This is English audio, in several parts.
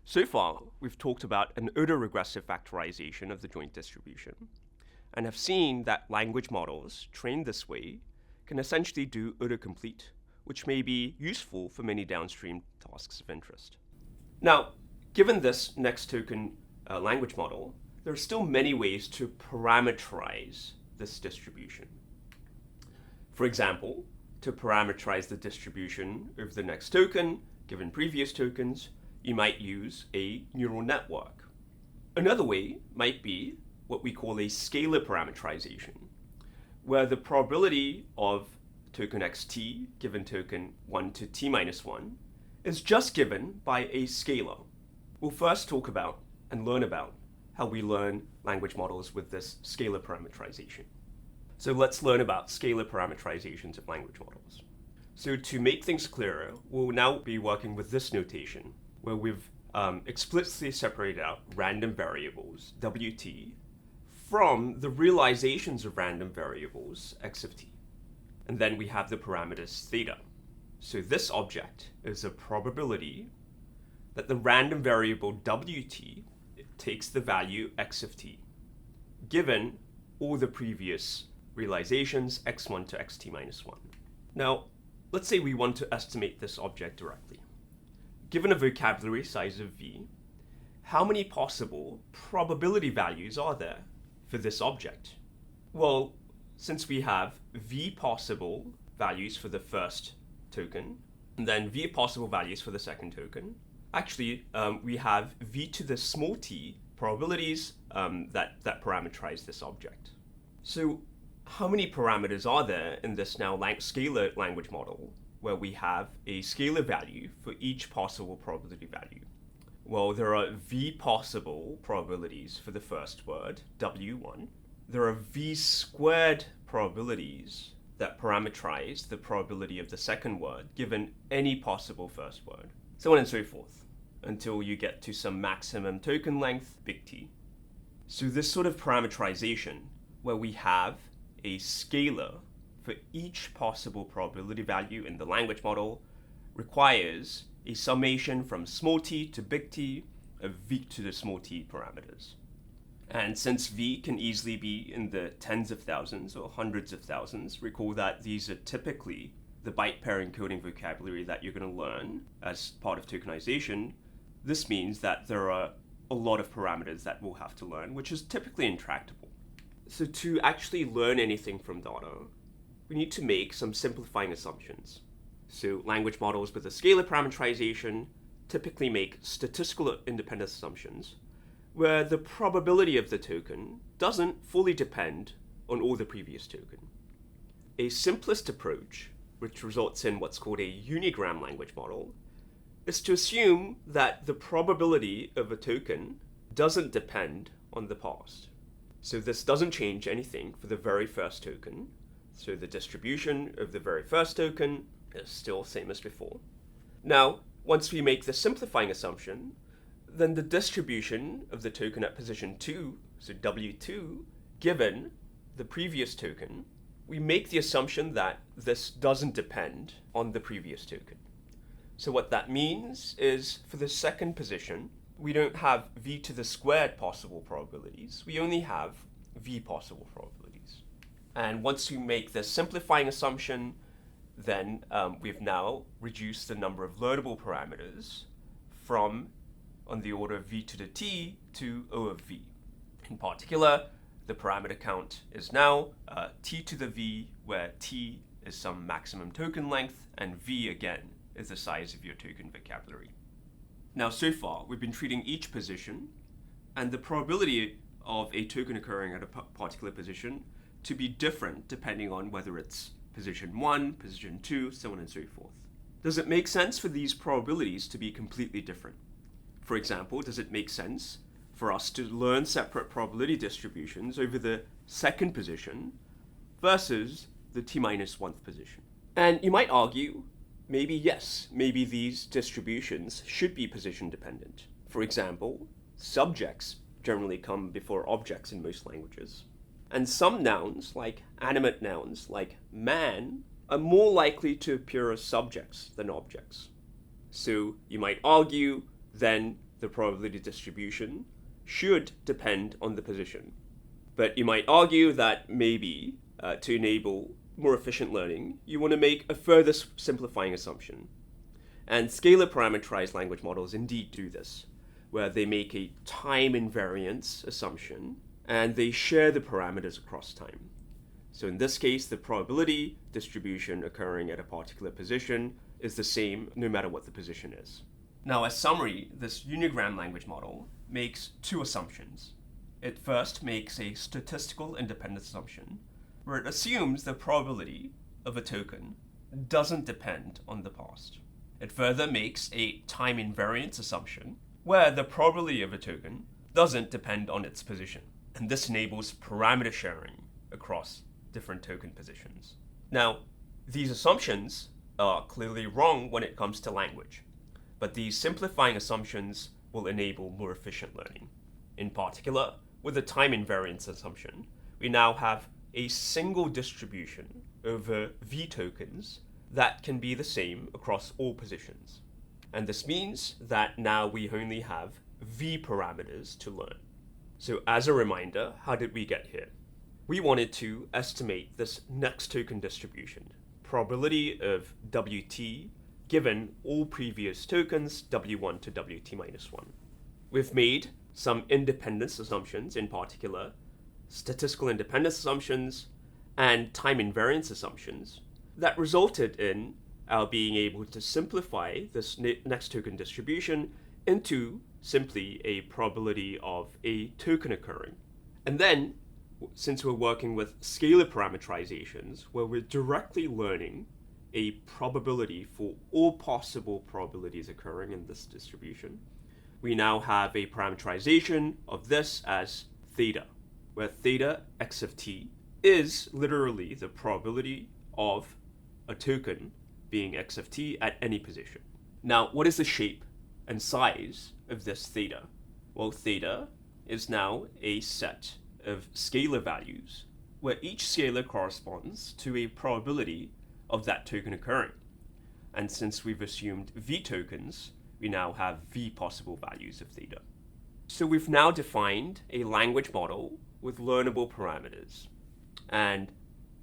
So far, we've talked about an autoregressive factorization of the joint distribution and have seen that language models trained this way can essentially do autocomplete, which may be useful for many downstream tasks of interest. Now, given this next token language model, there are still many ways to parameterize this distribution. For example, to parameterize the distribution of the next token, given previous tokens, you might use a neural network. Another way might be what we call a scalar parameterization, where the probability of token xt given token 1 to t minus 1 is just given by a scalar. We'll first talk about and learn about how we learn language models with this scalar parameterization. So let's learn about scalar parameterizations of language models. So to make things clearer, we'll now be working with this notation, where we've explicitly separated out random variables, wt, from the realizations of random variables, x of t. And then we have the parameters theta. So this object is a probability that the random variable wt takes the value x of t, given all the previous realizations x1 to xt minus 1. Now, let's say we want to estimate this object directly. Given a vocabulary size of v, how many possible probability values are there for this object? Well, since we have v possible values for the first token, and then v possible values for the second token, actually we have v to the small t probabilities that parameterize this object. So how many parameters are there in this now scalar language model where we have a scalar value for each possible probability value? Well, there are v possible probabilities for the first word, w1. There are v squared probabilities that parameterize the probability of the second word given any possible first word, so on and so forth, until you get to some maximum token length, big T. So this sort of parameterization, where we have a scalar for each possible probability value in the language model, requires a summation from small t to big T of v to the small t parameters. And since v can easily be in the tens of thousands or hundreds of thousands, recall that these are typically the byte pair encoding vocabulary that you're going to learn as part of tokenization. This means that there are a lot of parameters that we'll have to learn, which is typically intractable. So to actually learn anything from data, we need to make some simplifying assumptions. So language models with a scalar parameterization typically make statistical independence assumptions, where the probability of the token doesn't fully depend on all the previous token. A simplest approach, which results in what's called a unigram language model, is to assume that the probability of a token doesn't depend on the past. So this doesn't change anything for the very first token. So the distribution of the very first token is still same as before. Now, once we make the simplifying assumption, then the distribution of the token at position 2, so W2, given the previous token, we make the assumption that this doesn't depend on the previous token. So what that means is for the second position, we don't have v to the squared possible probabilities. We only have v possible probabilities. And once we make the simplifying assumption, then we've now reduced the number of learnable parameters from on the order of v to the t to O of v. In particular, the parameter count is now t to the v, where t is some maximum token length, and v again is the size of your token vocabulary. Now, so far, we've been treating each position and the probability of a token occurring at a particular position to be different depending on whether it's position 1, position 2, so on and so forth. Does it make sense for these probabilities to be completely different? For example, does it make sense for us to learn separate probability distributions over the second position versus the t-1th position? And you might argue, maybe yes, maybe these distributions should be position dependent. For example, subjects generally come before objects in most languages. And some nouns, like animate nouns, like man, are more likely to appear as subjects than objects. So you might argue then the probability distribution should depend on the position. But you might argue that maybe to enable more efficient learning, you want to make a further simplifying assumption. And scalar parameterized language models indeed do this, where they make a time invariance assumption and they share the parameters across time. So in this case, the probability distribution occurring at a particular position is the same no matter what the position is. Now, as summary, this unigram language model makes two assumptions. It first makes a statistical independence assumption, where it assumes the probability of a token doesn't depend on the past. It further makes a time invariance assumption, where the probability of a token doesn't depend on its position. And this enables parameter sharing across different token positions. Now, these assumptions are clearly wrong when it comes to language, but these simplifying assumptions will enable more efficient learning. In particular, with the time invariance assumption, we now have a single distribution over V tokens that can be the same across all positions. And this means that now we only have V parameters to learn. So as a reminder, how did we get here? We wanted to estimate this next token distribution, probability of WT given all previous tokens W1 to WT minus 1. We've made some independence assumptions, in particular statistical independence assumptions and time invariance assumptions, that resulted in our being able to simplify this next token distribution into simply a probability of a token occurring. And then, since we're working with scalar parameterizations, where we're directly learning a probability for all possible probabilities occurring in this distribution, we now have a parameterization of this as theta, where theta x of t is literally the probability of a token being x of t at any position. Now, what is the shape and size of this theta? Well, theta is now a set of scalar values, where each scalar corresponds to a probability of that token occurring. And since we've assumed V tokens, we now have V possible values of theta. So we've now defined a language model with learnable parameters. And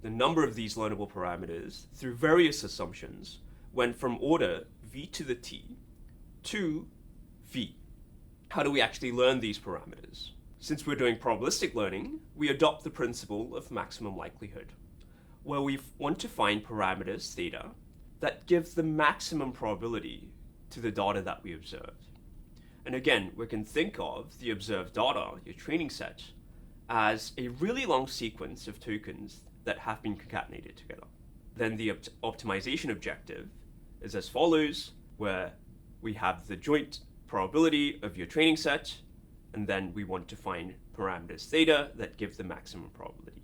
the number of these learnable parameters, through various assumptions, went from order V to the t to V. How do we actually learn these parameters? Since we're doing probabilistic learning, we adopt the principle of maximum likelihood, where we want to find parameters theta that give the maximum probability to the data that we observed. And again, we can think of the observed data, your training set, as a really long sequence of tokens that have been concatenated together. Then the optimization objective is as follows, where we have the joint probability of your training set, and then we want to find parameters theta that give the maximum probability.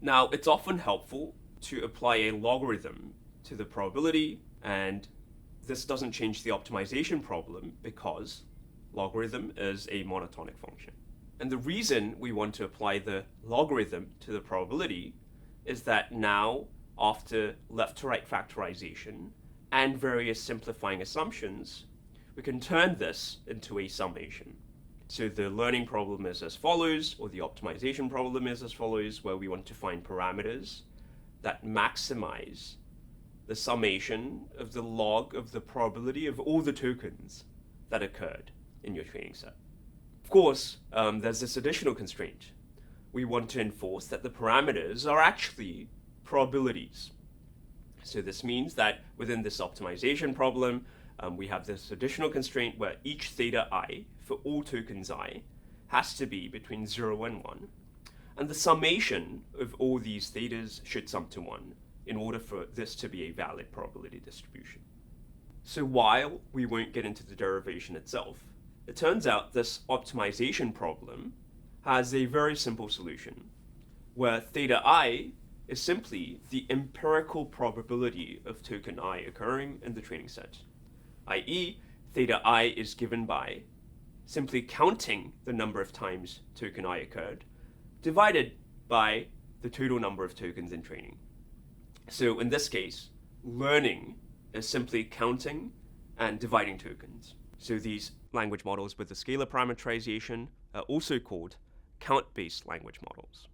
Now, it's often helpful to apply a logarithm to the probability, and this doesn't change the optimization problem because logarithm is a monotonic function. And the reason we want to apply the logarithm to the probability is that now, after left to right factorization and various simplifying assumptions, we can turn this into a summation. So the learning problem is as follows, or the optimization problem is as follows, where we want to find parameters that maximize the summation of the log of the probability of all the tokens that occurred in your training set. Of course, there's this additional constraint. We want to enforce that the parameters are actually probabilities. So this means that within this optimization problem, we have this additional constraint where each theta I for all tokens I has to be between 0 and 1. And the summation of all these thetas should sum to 1 in order for this to be a valid probability distribution. So while we won't get into the derivation itself, it turns out this optimization problem has a very simple solution, where theta I is simply the empirical probability of token I occurring in the training set, i.e., theta I is given by simply counting the number of times token I occurred, divided by the total number of tokens in training. So in this case, learning is simply counting and dividing tokens. So these language models with the scalar parameterization are also called count-based language models.